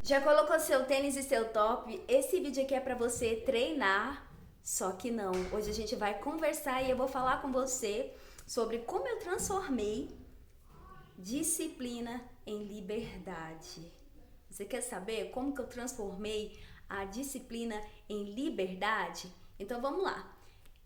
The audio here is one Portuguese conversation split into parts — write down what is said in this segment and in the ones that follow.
Já colocou seu tênis e seu top? Esse vídeo aqui é pra você treinar, só que não. Hoje a gente vai conversar e eu vou falar com você sobre como eu transformei disciplina em liberdade. Você quer saber como que eu transformei a disciplina em liberdade? Então vamos lá.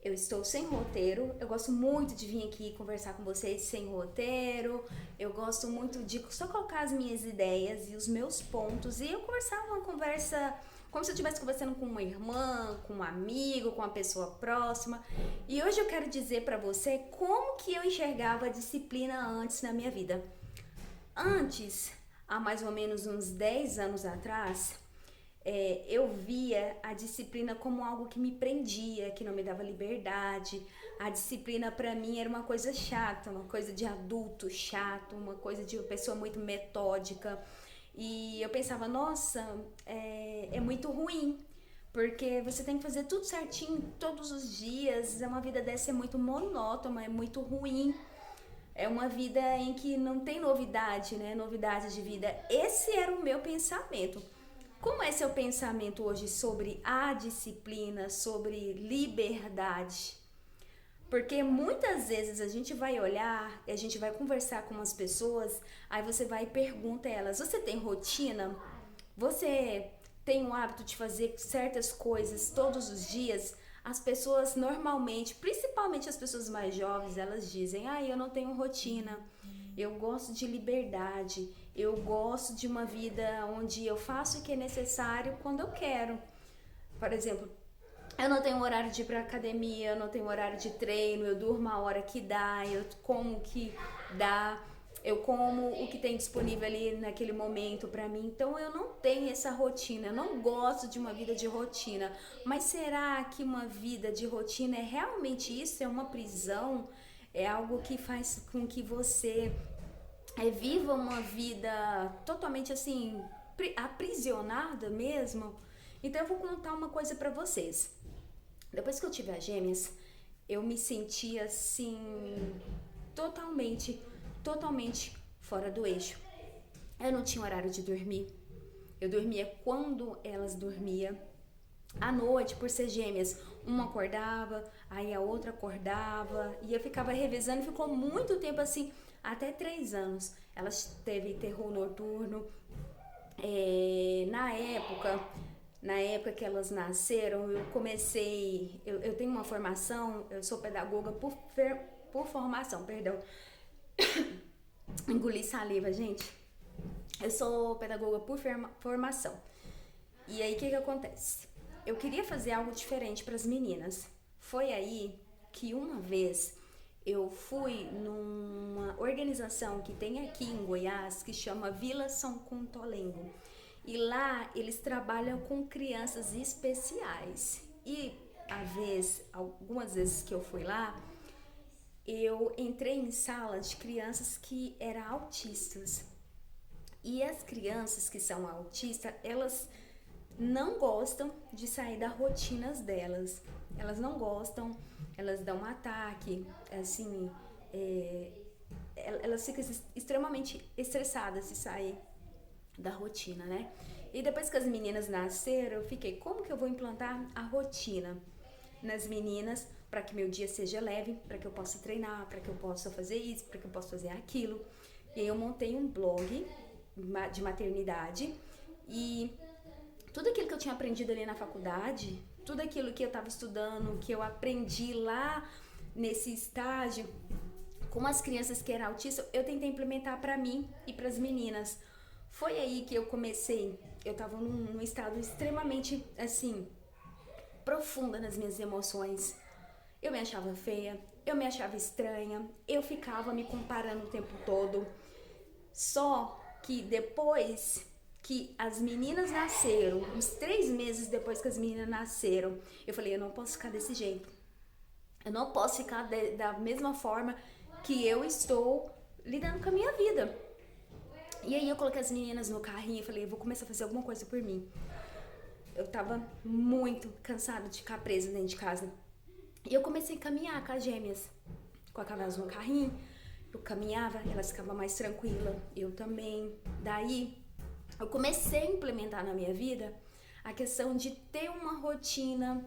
Eu estou sem roteiro, eu gosto muito de vir aqui conversar com vocês sem roteiro, eu gosto muito de só colocar as minhas ideias e os meus pontos e eu conversar uma conversa como se eu estivesse conversando com uma irmã, com um amigo, com uma pessoa próxima. E hoje eu quero dizer pra você como que eu enxergava a disciplina antes na minha vida. Antes, há mais ou menos uns 10 anos atrás, eu via a disciplina como algo que me prendia, que não me dava liberdade. A disciplina pra mim era uma coisa chata, uma coisa de adulto chato, uma coisa de uma pessoa muito metódica. E eu pensava, nossa, é muito ruim, porque você tem que fazer tudo certinho todos os dias. Uma vida dessa é muito monótona, é muito ruim. É uma vida em que não tem novidade, né? Novidade de vida. Esse era o meu pensamento. Como é seu pensamento hoje sobre a disciplina, sobre liberdade? Porque muitas vezes a gente vai olhar, a gente vai conversar com umas pessoas, aí você vai e pergunta a elas: você tem rotina? Você tem o hábito de fazer certas coisas todos os dias? As pessoas normalmente, principalmente as pessoas mais jovens, elas dizem: eu não tenho rotina, eu gosto de liberdade, eu gosto de uma vida onde eu faço o que é necessário quando eu quero. Por exemplo, eu não tenho horário de ir pra academia, eu não tenho horário de treino, eu durmo a hora que dá, eu como o que dá, eu como o que tem disponível ali naquele momento pra mim. Então eu não tenho essa rotina, eu não gosto de uma vida de rotina. Mas será que uma vida de rotina é realmente isso? É uma prisão? É algo que faz com que você viva uma vida totalmente assim, aprisionada mesmo? Então eu vou contar uma coisa pra vocês. Depois que eu tive as gêmeas, eu me senti assim, totalmente, totalmente fora do eixo. Eu não tinha horário de dormir. Eu dormia quando elas dormiam. À noite, por ser gêmeas, uma acordava, aí a outra acordava, e eu ficava revezando, ficou muito tempo assim, até 3 anos. Elas teve terror noturno. Na época que elas nasceram, eu comecei. Eu tenho uma formação, eu sou pedagoga por formação, perdão. Engoli saliva, gente. Eu sou pedagoga por formação. E aí, o que acontece? Eu queria fazer algo diferente para as meninas. Foi aí que uma vez eu fui numa organização que tem aqui em Goiás, que chama Vila São Contolengo. E lá eles trabalham com crianças especiais. E algumas vezes que eu fui lá, eu entrei em sala de crianças que eram autistas. E as crianças que são autistas, elas não gostam de sair da rotina delas. Elas não gostam, elas dão um ataque, assim, elas ficam extremamente estressadas se sair da rotina, né? E depois que as meninas nasceram, eu fiquei, como que eu vou implantar a rotina nas meninas para que meu dia seja leve, para que eu possa treinar, para que eu possa fazer isso, para que eu possa fazer aquilo. E aí eu montei um blog de maternidade e tudo aquilo que eu tinha aprendido ali na faculdade, tudo aquilo que eu estava estudando, que eu aprendi lá nesse estágio com as crianças que eram autistas, eu tentei implementar para mim e para as meninas. Foi aí que eu comecei. Eu estava num estado extremamente, assim, profunda nas minhas emoções. Eu me achava feia, eu me achava estranha, eu ficava me comparando o tempo todo. Só que depois que as meninas nasceram, uns 3 meses depois que as meninas nasceram, eu falei, eu não posso ficar desse jeito. Eu não posso ficar da mesma forma que eu estou lidando com a minha vida. E aí eu coloquei as meninas no carrinho e falei, eu vou começar a fazer alguma coisa por mim. Eu tava muito cansada de ficar presa dentro de casa. E eu comecei a caminhar com as gêmeas. Colocava elas no carrinho, eu caminhava, elas ficavam mais tranquilas, eu também. Daí eu comecei a implementar na minha vida a questão de ter uma rotina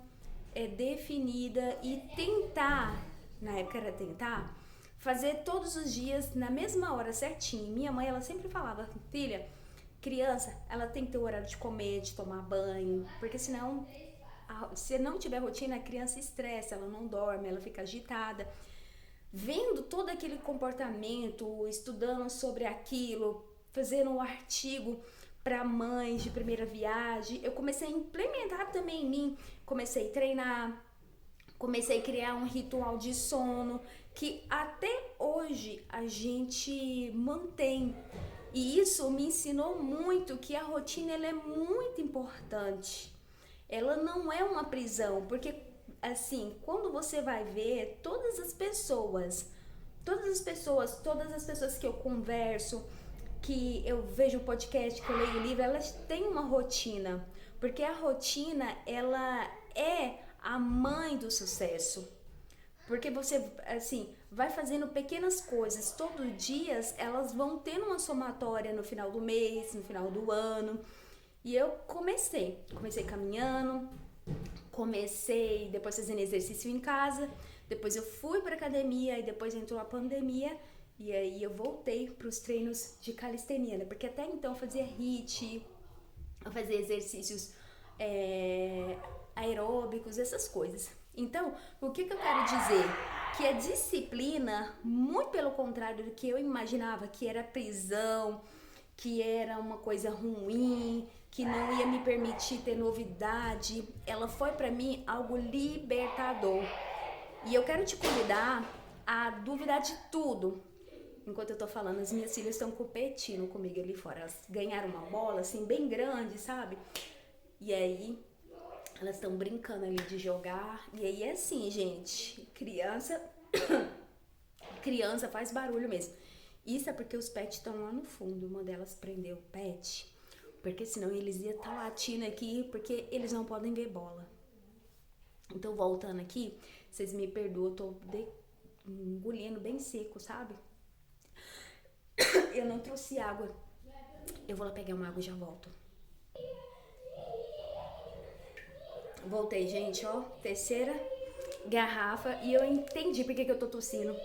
definida e tentar, na época era tentar, fazer todos os dias na mesma hora certinho. Minha mãe, ela sempre falava, filha, criança, ela tem que ter o horário de comer, de tomar banho, porque senão, se não tiver rotina, a criança estressa, ela não dorme, ela fica agitada. Vendo todo aquele comportamento, estudando sobre aquilo, fazendo um artigo para mães de primeira viagem, eu comecei a implementar também em mim, comecei a treinar, comecei a criar um ritual de sono que até hoje a gente mantém. E isso me ensinou muito que a rotina ela é muito importante. Ela não é uma prisão, porque assim, quando você vai ver todas as pessoas que eu converso, que eu vejo o podcast, que eu leio o livro, elas têm uma rotina, porque a rotina ela é a mãe do sucesso. Porque você, assim, vai fazendo pequenas coisas todos os dias, elas vão tendo uma somatória no final do mês, no final do ano. E eu comecei caminhando, comecei depois fazendo exercício em casa, depois eu fui pra academia e depois entrou a pandemia e aí eu voltei pros treinos de calistenia, né? Porque até então eu fazia HIIT, eu fazia exercícios aeróbicos, essas coisas. Então, o que eu quero dizer? Que a disciplina, muito pelo contrário do que eu imaginava, que era prisão, que era uma coisa ruim, que não ia me permitir ter novidade, ela foi pra mim algo libertador. E eu quero te convidar a duvidar de tudo. Enquanto eu tô falando, as minhas filhas estão competindo comigo ali fora. Elas ganharam uma bola, assim, bem grande, sabe? E aí, elas estão brincando ali de jogar. E aí é assim, gente, criança faz barulho mesmo. Isso é porque os pets estão lá no fundo. Uma delas prendeu o pet, porque senão eles iam estar latindo aqui, porque eles não podem ver bola. Então, voltando aqui, vocês me perdoam, eu tô engolindo bem seco, sabe? Eu não trouxe água. Eu vou lá pegar uma água e já volto. Voltei, gente, ó. Terceira garrafa. E eu entendi por que eu tô tossindo.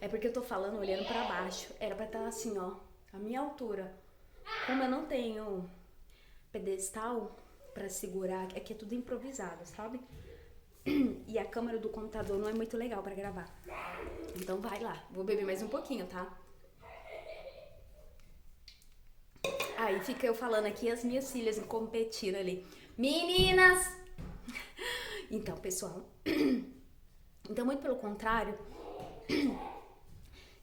É porque eu tô falando olhando pra baixo. Era pra estar assim, ó, a minha altura. Como eu não tenho pedestal pra segurar, aqui é tudo improvisado, sabe? E a câmera do computador não é muito legal pra gravar. Então vai lá, vou beber mais um pouquinho, tá? Aí fica eu falando aqui, as minhas filhas competindo ali. Meninas! Então, pessoal, então muito pelo contrário,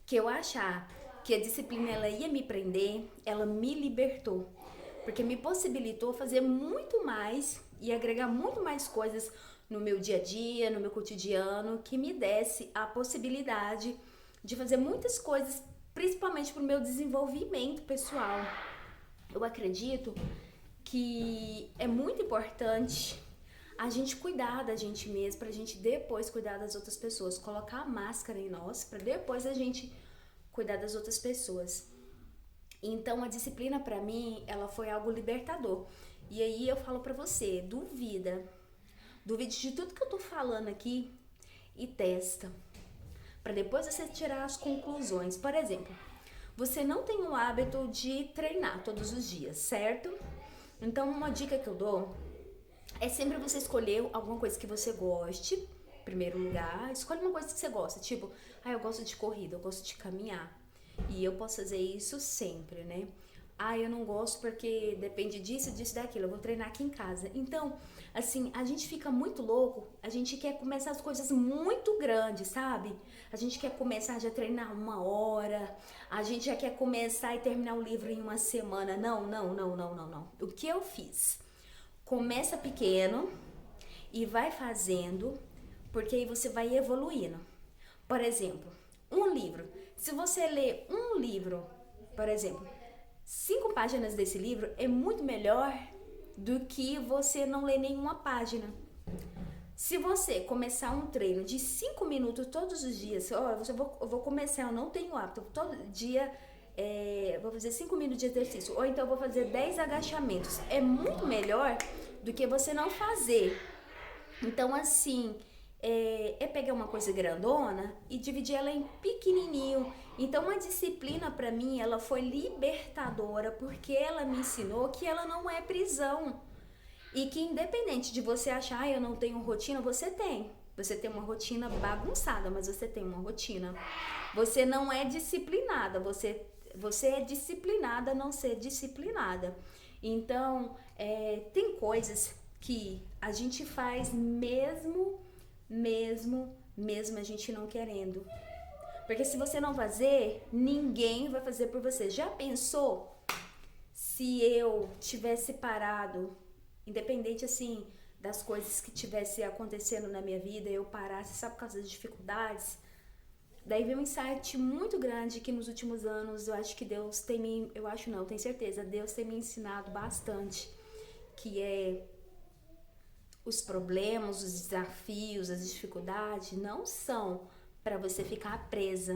que eu achar que a disciplina ela ia me prender, ela me libertou. Porque me possibilitou fazer muito mais e agregar muito mais coisas no meu dia a dia, no meu cotidiano, que me desse a possibilidade de fazer muitas coisas, principalmente pro meu desenvolvimento pessoal. Eu acredito que é muito importante a gente cuidar da gente mesmo, pra gente depois cuidar das outras pessoas, colocar a máscara em nós, pra depois a gente cuidar das outras pessoas. Então a disciplina pra mim, ela foi algo libertador. E aí eu falo pra você, duvide de tudo que eu tô falando aqui e testa, pra depois você tirar as conclusões. Por exemplo, você não tem o hábito de treinar todos os dias, certo? Então uma dica que eu dou é sempre você escolher alguma coisa que você goste, em primeiro lugar. Escolhe uma coisa que você gosta, tipo, eu gosto de corrida, eu gosto de caminhar. E eu posso fazer isso sempre, né? Eu não gosto porque depende disso, daquilo. Eu vou treinar aqui em casa. Então, assim, a gente fica muito louco. A gente quer começar as coisas muito grandes, sabe? A gente quer começar já a treinar 1 hora. A gente já quer começar e terminar o livro em uma semana. Não. O que eu fiz? Começa pequeno e vai fazendo, porque aí você vai evoluindo. Por exemplo, um livro. Se você lê um livro, por exemplo, 5 páginas desse livro é muito melhor do que você não ler nenhuma página. Se você começar um treino de 5 minutos todos os dias, eu vou começar, eu não tenho hábito, todo dia vou fazer 5 minutos de exercício, ou então vou fazer 10 agachamentos. É muito melhor do que você não fazer. Então, assim, pegar uma coisa grandona e dividir ela em pequenininho. Então, a disciplina pra mim, ela foi libertadora, porque ela me ensinou que ela não é prisão. E que independente de você achar, eu não tenho rotina, você tem. Você tem uma rotina bagunçada, mas você tem uma rotina. Você não é disciplinada, você é disciplinada a não ser disciplinada. Então, tem coisas que a gente faz mesmo a gente não querendo. Porque se você não fazer, ninguém vai fazer por você. Já pensou se eu tivesse parado, independente assim das coisas que tivesse acontecendo na minha vida, eu parasse só por causa das dificuldades? Daí veio um insight muito grande que nos últimos anos eu acho que Deus tem me, eu acho não, tenho certeza, Deus tem me ensinado bastante, que é os problemas, os desafios, as dificuldades não são para você ficar presa.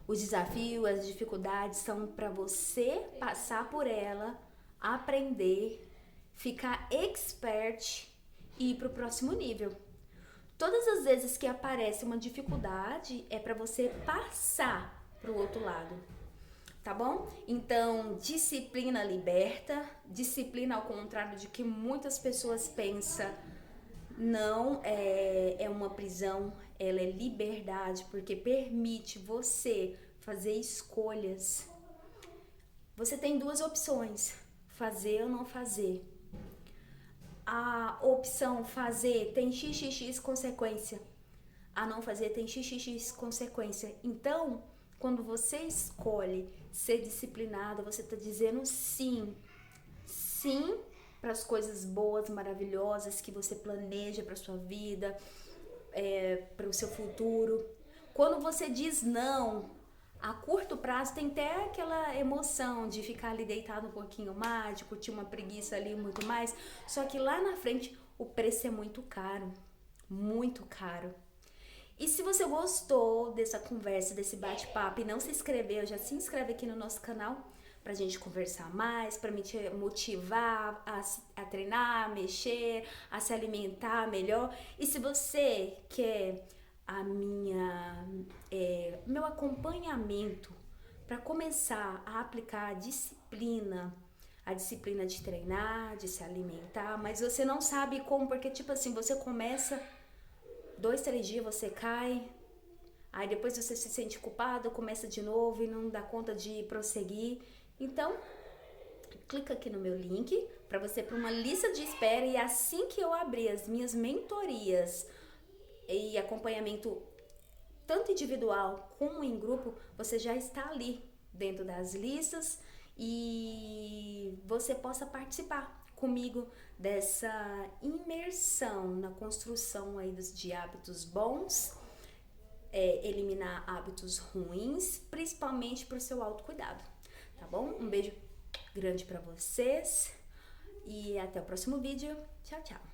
Os desafios, as dificuldades são para você passar por ela, aprender, ficar expert e ir pro próximo nível. Todas as vezes que aparece uma dificuldade é para você passar pro outro lado, tá bom? Então, disciplina liberta, disciplina ao contrário de que muitas pessoas pensam, não é uma prisão, ela é liberdade, porque permite você fazer escolhas. Você tem duas opções, fazer ou não fazer. A opção fazer tem xxx consequência, a não fazer tem xxx consequência. Então, quando você escolhe ser disciplinada, você está dizendo sim para as coisas boas, maravilhosas que você planeja para sua vida, para o seu futuro. Quando você diz não, a curto prazo tem até aquela emoção de ficar ali deitado um pouquinho mais, de curtir uma preguiça ali muito mais, só que lá na frente o preço é muito caro, muito caro. E se você gostou dessa conversa, desse bate-papo e não se inscreveu, já se inscreve aqui no nosso canal pra gente conversar mais, pra me te motivar a treinar, a mexer, a se alimentar melhor. E se você quer meu acompanhamento para começar a aplicar a disciplina de treinar, de se alimentar, mas você não sabe como, porque tipo assim, você começa 2, 3 dias, você cai, aí depois você se sente culpado, começa de novo e não dá conta de prosseguir. Então, clica aqui no meu link para você ir para uma lista de espera, e assim que eu abrir as minhas mentorias e acompanhamento tanto individual como em grupo, você já está ali dentro das listas e você possa participar comigo dessa imersão na construção aí de hábitos bons, eliminar hábitos ruins, principalmente para o seu autocuidado, tá bom? Um beijo grande para vocês e até o próximo vídeo. Tchau, tchau!